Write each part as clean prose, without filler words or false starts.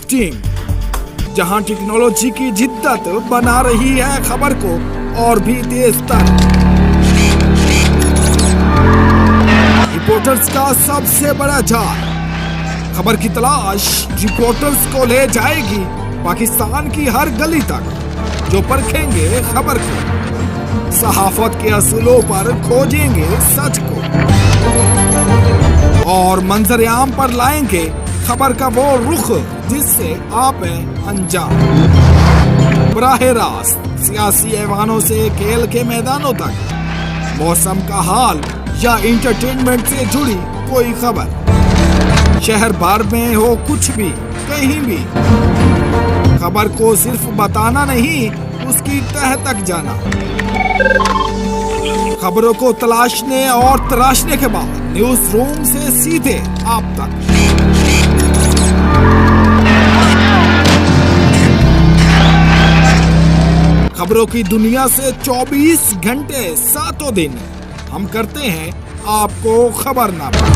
Team, जहां technology की जिद्दत बना रही है खबर को और भी तेज तर। रिपोर्टर्स का सबसे बड़ा जाल, खबर की तलाश रिपोर्टर्स को ले जाएगी पाकिस्तान की हर गली तक, जो परखेंगे खबर को, सहाफत के असूलों पर खोजेंगे सच को और मंजर आम पर लाएंगे खबर का वो रुख जिससे आप हैं अनजान। बराह रास्त सियासी ऐवानों से खेल के मैदानों तक, मौसम का हाल या इंटरटेनमेंट से जुड़ी कोई खबर, शहर भर में हो कुछ भी कहीं भी, खबर को सिर्फ बताना नहीं, उसकी तह तक जाना। खबरों को तलाशने और तराशने के बाद न्यूज रूम से सीधे आप तक। खबरों की दुनिया से 24 घंटे 7 दिन हम करते हैं आपको खबरनामा।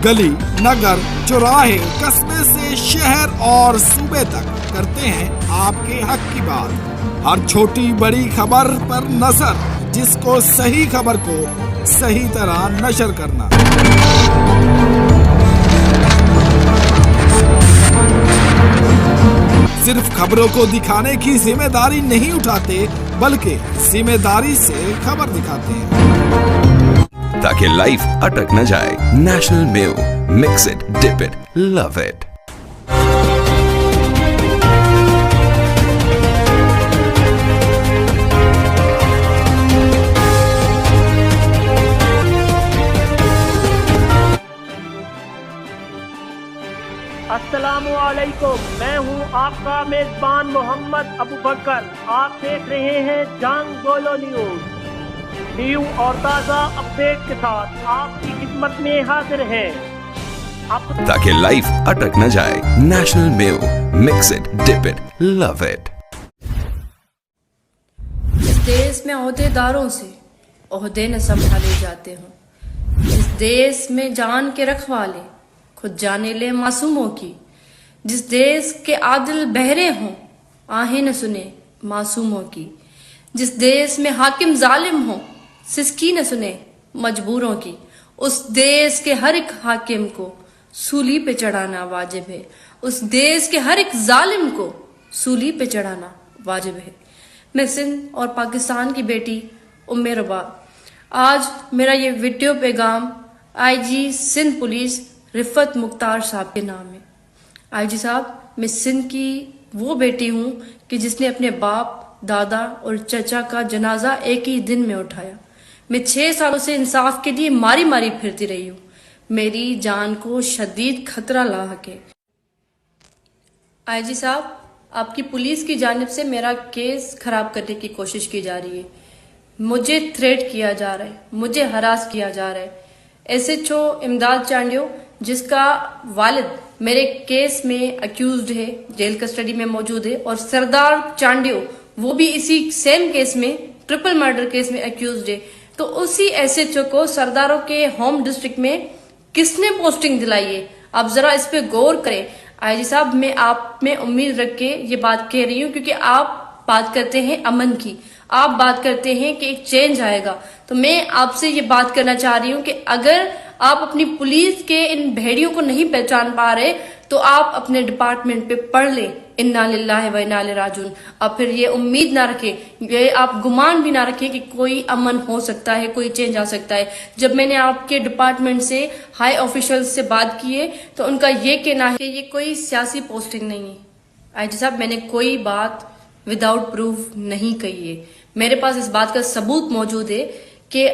गली, नगर, चौराहे, कस्बे से शहर और सूबे तक करते हैं आपके हक की बात। हर छोटी बड़ी खबर पर नजर, जिसको सही खबर को सही तरह नशर करना। सिर्फ खबरों को दिखाने की जिम्मेदारी नहीं उठाते, बल्कि जिम्मेदारी से खबर दिखाते हैं, ताकि लाइफ अटक न जाए। National mayo, mix it, dip it, love it. अस्सलामुअलैकुम, मैं हूं आपका मेजबान मोहम्मद अबू बकर। आप देख रहे हैं जांग बोलो न्यूज। न्यू और ताज़ा अपडेट के साथ आपकी खिदमत में हाजिर है, ताकि लाइफ अटक न जाए। National mayo, mix it, dip it, love it. इस देश में ओहदेदारों से ओहदे न संभाले जाते हों, इस देश में जान के रखवाले खुद जाने ले मासूमों की, जिस देश के आदिल बहरे हों आहें न सुने मासूमों की, जिस देश में हाकिम जालिम हो सिसकी न सुने मजबूरों की, उस देश के हर एक हाकिम को सूली पे चढ़ाना वाजिब है, उस देश के हर एक जालिम को सूली पे चढ़ाना वाजिब है। मैं सिंध और पाकिस्तान की बेटी उम्मे रबा, आज मेरा ये वीडियो पैगाम आईजी सिंध पुलिस रिफत मुख्तार साहब के नाम है। आईजी साहब, मैं सिंध की वो बेटी हूँ कि जिसने अपने बाप, दादा और चचा का जनाजा एक ही दिन में उठाया। मैं 6 सालों से इंसाफ के लिए मारी मारी फिरती रही हूँ। मेरी जान को शदीद खतरा लाहक है। आईजी साहब, आपकी पुलिस की जानिब से मेरा केस खराब करने की कोशिश की जा रही है। मुझे थ्रेट किया जा रहा है, मुझे हरास किया जा रहा है। SHO इमदाद चांडियो, जिसका वालिद मेरे केस में अक्यूज्ड है, जेल कस्टडी में मौजूद है, और सरदार चांडियो वो भी इसी सेम केस में, ट्रिपल मर्डर केस में अक्यूज्ड है। तो उसी SHO को सरदारों के होम डिस्ट्रिक्ट में किसने पोस्टिंग दिलाई है? आप जरा इस पे गौर करें। आईजी साहब, मैं आप में उम्मीद रख के ये बात कह रही हूँ, क्योंकि आप बात करते हैं अमन की, आप बात करते हैं कि एक चेंज आएगा। तो मैं आपसे ये बात करना चाह रही हूँ कि अगर आप अपनी पुलिस के इन भेड़ियों को नहीं पहचान पा रहे, तो आप अपने डिपार्टमेंट पे पढ़ लें इन्ना लिल्लाहि व इन्ना इलैहि राजिऊन। अब फिर ये उम्मीद ना रखें, ये आप गुमान भी ना रखें कि कोई अमन हो सकता है, कोई चेंज आ सकता है। जब मैंने आपके डिपार्टमेंट से हाई ऑफिशियल्स से बात की है, तो उनका ये कहना है कि ये कोई सियासी पोस्टिंग नहीं है। आईजी साहब, मैंने कोई बात विदाउट प्रूफ नहीं कही है। मेरे पास इस बात का सबूत मौजूद है कि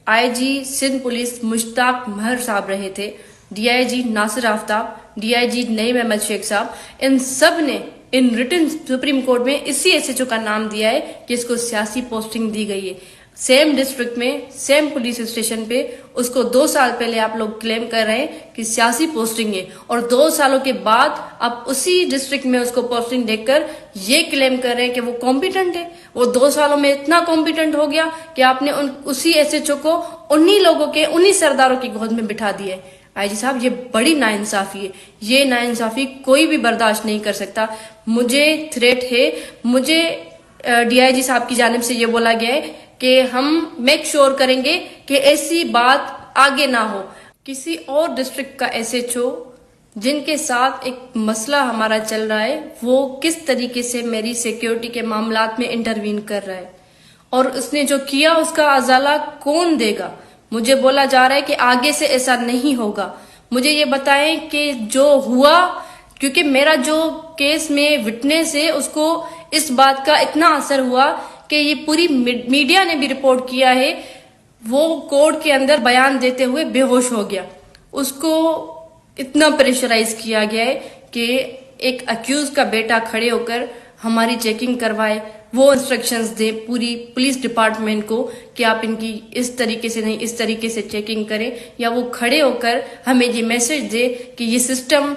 आईजी सिंध पुलिस मुश्ताक महर साहब रहे थे, DIG नासिर आफ्ताब, DIG नईम अहमद शेख साहब, इन सब ने इन रिटन सुप्रीम कोर्ट में इसी SHO का नाम दिया है कि इसको सियासी पोस्टिंग दी गई है। सेम डिस्ट्रिक्ट में सेम पुलिस स्टेशन पे उसको 2 साल पहले आप लोग क्लेम कर रहे हैं कि सियासी पोस्टिंग है, और 2 सालों के बाद आप उसी डिस्ट्रिक्ट में उसको पोस्टिंग देखकर ये क्लेम कर रहे हैं कि वो कॉम्पिटेंट है। वो 2 सालों में इतना कॉम्पिटेंट हो गया कि आपने उसी एसएचओ को उन्हीं लोगों के, उन्हीं सरदारों की गोद में बिठा दिया है। आईजी साहब, ये बड़ी नाइंसाफी है। ये नाइंसाफी कोई भी बर्दाश्त नहीं कर सकता। मुझे थ्रेट है, मुझे डीआईजी साहब की जानिब से ये बोला गया है कि हम मेक श्योर करेंगे कि ऐसी बात आगे ना हो। किसी और डिस्ट्रिक्ट का एसएचओ जिनके साथ एक मसला हमारा चल रहा है, वो किस तरीके से मेरी सिक्योरिटी के मामलात में इंटरवीन कर रहा है, और उसने जो किया उसका अजाला कौन देगा। मुझे बोला जा रहा है कि आगे से ऐसा नहीं होगा। मुझे ये बताएं कि जो हुआ, क्योंकि मेरा जो केस में विटनेस है उसको इस बात का इतना असर हुआ कि ये पूरी मीडिया ने भी रिपोर्ट किया है, वो कोर्ट के अंदर बयान देते हुए बेहोश हो गया। उसको इतना प्रेशराइज किया गया है कि एक अक्यूज का बेटा खड़े होकर हमारी चेकिंग करवाए, वो इंस्ट्रक्शंस दे पूरी पुलिस डिपार्टमेंट को कि आप इनकी इस तरीके से नहीं, इस तरीके से चेकिंग करें, या वो खड़े होकर हमें ये मैसेज दे कि ये सिस्टम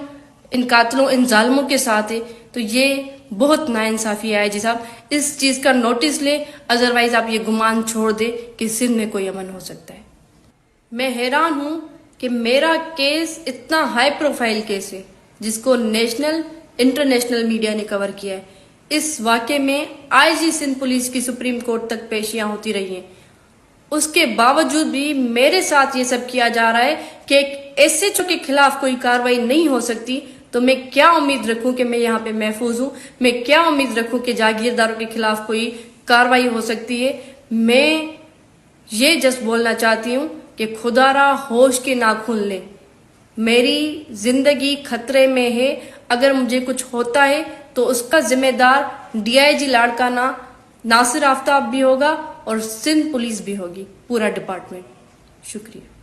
इन कातलों, इन जालिमों के साथ है। तो ये बहुत नाइंसाफी है जी साहब। इस चीज का नोटिस ले, अदरवाइज आप ये गुमान छोड़ दे कि सिंध में कोई अमन हो सकता है। मैं हैरान हूं कि मेरा केस इतना हाई प्रोफाइल केस है जिसको नेशनल, इंटरनेशनल मीडिया ने कवर किया है। इस वाकये में आईजी सिंध पुलिस की सुप्रीम कोर्ट तक पेशियां होती रही हैं। उसके बावजूद भी मेरे साथ ये सब किया जा रहा है कि एक एसएचओ के खिलाफ कोई कार्रवाई नहीं हो सकती। तो मैं क्या उम्मीद रखूं कि मैं यहाँ पे महफूज हूं? मैं क्या उम्मीद रखूं कि जागीरदारों के खिलाफ कोई कार्रवाई हो सकती है? मैं ये जस्ट बोलना चाहती हूँ कि खुदारा होश के नाखून ले। मेरी जिंदगी खतरे में है। अगर मुझे कुछ होता है तो उसका जिम्मेदार डीआईजी लाड़काना नासिर आफ्ताब भी होगा और सिंध पुलिस भी होगी, पूरा डिपार्टमेंट। शुक्रिया।